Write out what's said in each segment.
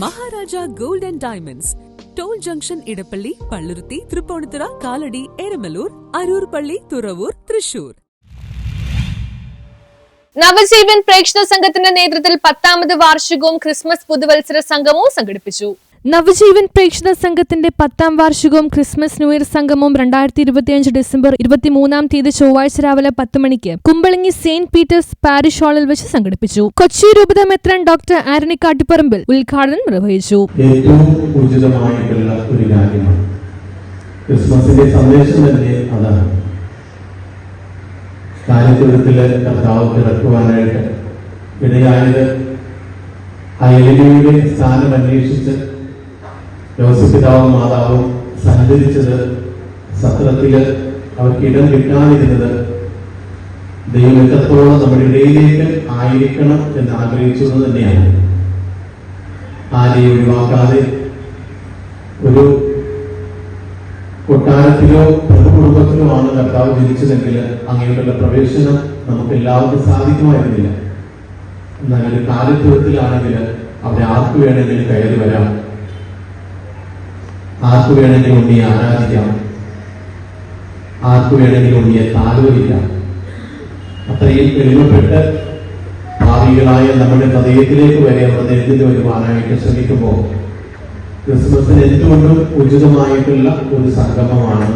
Maharaja gold and diamonds, toll junction, Edappally, Palluruthy, Tripunithura, Kalady, Eramalloor, Aroor പള്ളി, തുറവൂർ, തൃശൂർ. നവജീവൻ പ്രേക്ഷണ സംഘത്തിന്റെ നേതൃത്വത്തിൽ 10ാമത് വാർഷികവും ക്രിസ്മസ് പുതുവത്സര സംഗമവും സംഘടിപ്പിച്ചു. നവജീവൻ പ്രേക്ഷണ സംഘത്തിന്റെ 10ാം വാർഷികവും ക്രിസ്മസ് ന്യൂ ഇയർ സംഗമവും 2025 ഡിസംബർ 23-ാം തീയതി ചൊവ്വാഴ്ച രാവിലെ 10 മണിക്ക് കുമ്പളങ്ങി സെന്റ് പീറ്റേഴ്സ് പാരിഷ് ഹാളിൽ വെച്ച് സംഘടിപ്പിച്ചു. കൊച്ചി രൂപത മെത്രാൻ ഡോക്ടർ ആന്റണി കാട്ടിപ്പറമ്പിൽ ഉദ്ഘാടനം നിർവഹിച്ചു. ഏറ്റവും ഉചിതമായിട്ടുള്ള ഒരു കാര്യമാണ് ക്രിസ്മസിന്റെ സന്ദേശം തന്നെ അതാണ്. കാര്യത്തിലെ കർത്താവ് കിടക്കുവാനായിട്ട് ഇടയായത് അയലിയുടെ സ്ഥാനം അന്വേഷിച്ച് യോസേപ്പിതാവും മാതാവും സഞ്ചരിച്ചത്, സത്രത്തില് അവർക്ക് ഇടം കിട്ടാതിരുന്നത് ദൈവം എത്രത്തോളം നമ്മുടെ ഇടയിലേക്ക് ആയിരിക്കണം എന്ന് ആഗ്രഹിച്ചത് തന്നെയാണ്. ആരെയും ഒഴിവാക്കാതെ ഒരു കൊട്ടാരത്തിലോ പൊതുകുടുംബത്തിലോ ആണ് കർത്താവ് ജനിച്ചതെങ്കിൽ അങ്ങനെയുള്ള പ്രവേശനം നമുക്ക് എല്ലാവർക്കും സാധിക്കുമായിരുന്നില്ല. എന്നാൽ ഒരു കാലത്വത്തിലാണെങ്കിൽ അവിടെ ആർക്ക് വേണമെങ്കിലും കയറി വരാം, ആർക്ക് വേണമെങ്കിലും ഉണ്ണിയെ ആരാധിക്കാം, ആർക്ക് വേണമെങ്കിലും ഉണ്ണിയെ താലോലിക്കാം. അത്രയും എളിമപ്പെട്ട് ഭാവികളായ നമ്മുടെ ഹൃദയത്തിലേക്ക് വരെ അവർ നെരുതി വരുവാനായിട്ട് ശ്രമിക്കുമ്പോൾ ക്രിസ്മസിന് എന്തുകൊണ്ടും ഉചിതമായിട്ടുള്ള ഒരു സംഗമമാണ്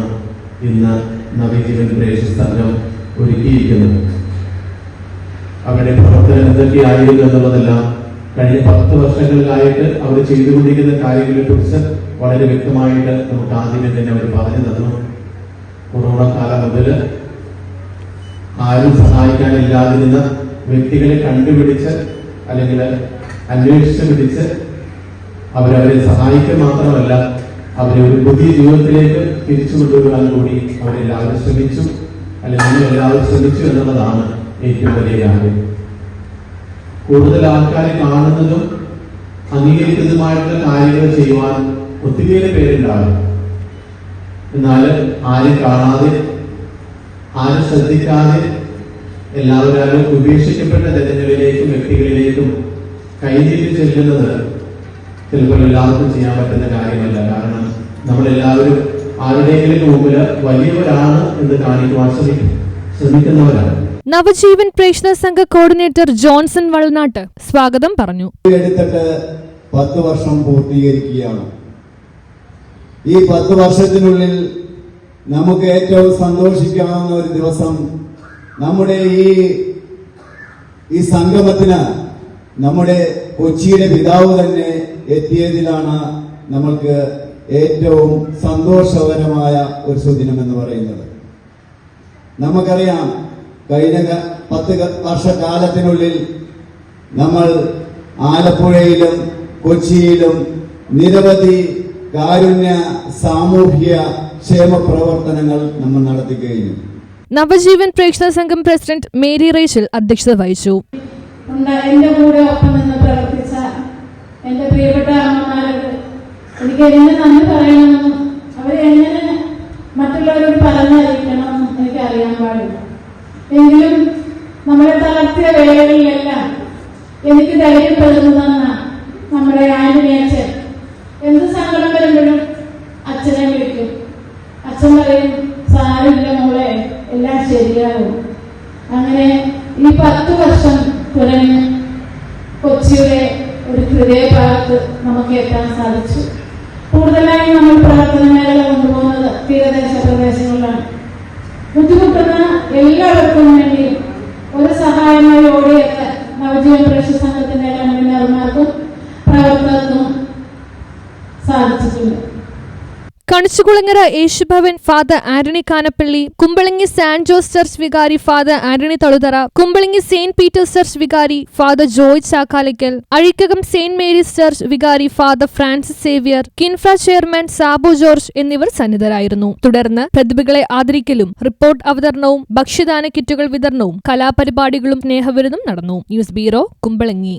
ഇന്ന് നവജീവൻ പ്രേക്ഷണ സംഘം ഒരുക്കിയിരിക്കുന്നത്. അവരുടെ പ്രവർത്തനം എന്തൊക്കെയായിരുന്നു എന്നുള്ളതെല്ലാം കഴിഞ്ഞ 10 വർഷങ്ങളിലായിട്ട് അവർ ചെയ്തുകൊണ്ടിരിക്കുന്ന കാര്യങ്ങളെ കുറിച്ച് വളരെ വ്യക്തമായിട്ട് നമുക്ക് ആദ്യമേ തന്നെ അവർ പറഞ്ഞു തന്നു. കൊറോണ കാലം മുതൽ ആരും സഹായിക്കാനില്ലാതിരുന്ന വ്യക്തികളെ കണ്ടുപിടിച്ച് അല്ലെങ്കിൽ അന്വേഷിച്ച് പിടിച്ച് അവരവരെ സഹായിക്കുക മാത്രമല്ല അവരെ ഒരു പുതിയ ജീവിതത്തിലേക്ക് തിരിച്ചു കൊണ്ടുവരാൻ കൂടി അവരെല്ലാവരും ശ്രമിച്ചു, അല്ലെങ്കിൽ നമ്മളെല്ലാവരും ശ്രമിച്ചു എന്നുള്ളതാണ് ഏറ്റവും വലിയ കാര്യം. കൂടുതൽ ആൾക്കാരെ കാണുന്നതും അംഗീകരിക്കുന്നതുമായിട്ടുള്ള കാര്യങ്ങൾ ചെയ്യുവാൻ ഒത്തിരിയേറെ പേരുണ്ടാകും. എന്നാൽ ആരും കാണാതെ, ആരും ശ്രദ്ധിക്കാതെ എല്ലാവരും ഉപേക്ഷിക്കപ്പെട്ട ജനങ്ങളിലേക്കും വ്യക്തികളിലേക്കും കൈനീട്ടി ചെല്ലുന്നത് ചിലപ്പോൾ എല്ലാവർക്കും ചെയ്യാൻ പറ്റുന്ന കാര്യമല്ല. കാരണം നമ്മളെല്ലാവരും ആരുടെയെങ്കിലും മുമ്പിൽ വലിയവരാണ് എന്ന് കാണിക്കുവാൻ ശ്രമിക്കുന്നവരാണ്. നവജീവൻ പ്രേക്ഷണ സംഘ കോർഡിനേറ്റർ ജോൺസൺ വള്ളനാട്ട് സ്വാഗതം പറഞ്ഞു. എടുത്തിട്ട് 10 വർഷം പൂർത്തീകരിക്കുകയാണ്. ഈ 10 വർഷത്തിനുള്ളിൽ നമുക്ക് ഏറ്റവും സന്തോഷിക്കാവുന്ന ഒരു ദിവസം നമ്മുടെ ഈ സംഗമത്തിന് നമ്മുടെ കൊച്ചിയുടെ പിതാവ് തന്നെ എത്തിയതിലാണ് നമ്മൾക്ക് ഏറ്റവും സന്തോഷകരമായ ഒരു സുദിനം എന്ന് പറയുന്നത്. നമുക്കറിയാം, കഴിഞ്ഞ 10 വർഷക്കാലത്തിനുള്ളിൽ നമ്മൾ ആലപ്പുഴയിലും കൊച്ചിയിലും നിരവധി കാരുണ്യ സാമൂഹ്യ ക്ഷേമ പ്രവർത്തനങ്ങൾ നമ്മൾ നടത്തി കഴിഞ്ഞു. നവജീവൻ പ്രേക്ഷണ സംഘം പ്രസിഡന്റ് മേരി റേച്ചൽ അധ്യക്ഷത വഹിച്ചു. എന്റെ കൂടെ ഒപ്പം നിന്ന് പ്രവർത്തിച്ച എന്റെ പ്രിയപ്പെട്ട അമ്മമാരോട് എനിക്ക് എങ്ങനെ നന്ദി പറയണമെന്നും അവരെങ്ങനെ മറ്റുള്ളവരോട് പറഞ്ഞറിയിക്കണമെന്നും എനിക്ക് അറിയാൻ പാടില്ല. എങ്കിലും നമ്മളെ തളർത്തിയ വേളകളിലെല്ലാം എനിക്ക് ധൈര്യം പകർന്നുതന്ന നമ്മുടെ ആന്റണി അച്ഛൻ എന്ത് സങ്കടം വരുമ്പോഴും അച്ഛനെ വിളിക്കും. അച്ഛൻ പറയും, സാരില്ല മോളെ, എല്ലാം ശരിയാവും. അങ്ങനെ ഈ 10 വർഷം തുടങ്ങി കൊച്ചിയുടെ ഒരു ഹൃദയഭാഗത്ത് നമുക്ക് എത്താൻ സാധിച്ചു. കൂടുതലായും നമ്മൾ പ്രവർത്തന മേഖല കൊണ്ടുപോകുന്നത് തീരദേശ പ്രദേശങ്ങളിലാണ്. ബുദ്ധിമുട്ടുന്ന എല്ലാവർക്കും വേണ്ടി ഒരു സഹായമായി ഓടിയെത്ത നവജീവൻ പ്രേക്ഷണ സംഘത്തിന്റെ എല്ലാ മെമ്പർമാർക്കും പ്രവർത്തകർക്കും സാധിച്ചിട്ടുണ്ട്. Kanichukulangara Yeshubhavan father Antony Kanappally, Kumbalangi Saint Jose church വികാരി father Antony Thaluthara, Kumbalangi Saint Peter's church വികാരി father Joy Chakkalikkal, Azhikkakam Saint Mary's church വികാരി father Francis Xavier, KINFRA chairman Sabu George എന്നിവർ സന്നിധരായിരുന്നു. തുടർന്ന് പ്രതിഭകളെ ആദരിക്കലും റിപ്പോർട്ട് അവതരണവും ഭക്ഷ്യദാന കിറ്റുകൾ വിതരണവും കലാപരിപാടികളും സ്നേഹവിരുന്നും നടന്നു. News bureau, Kumbalangi.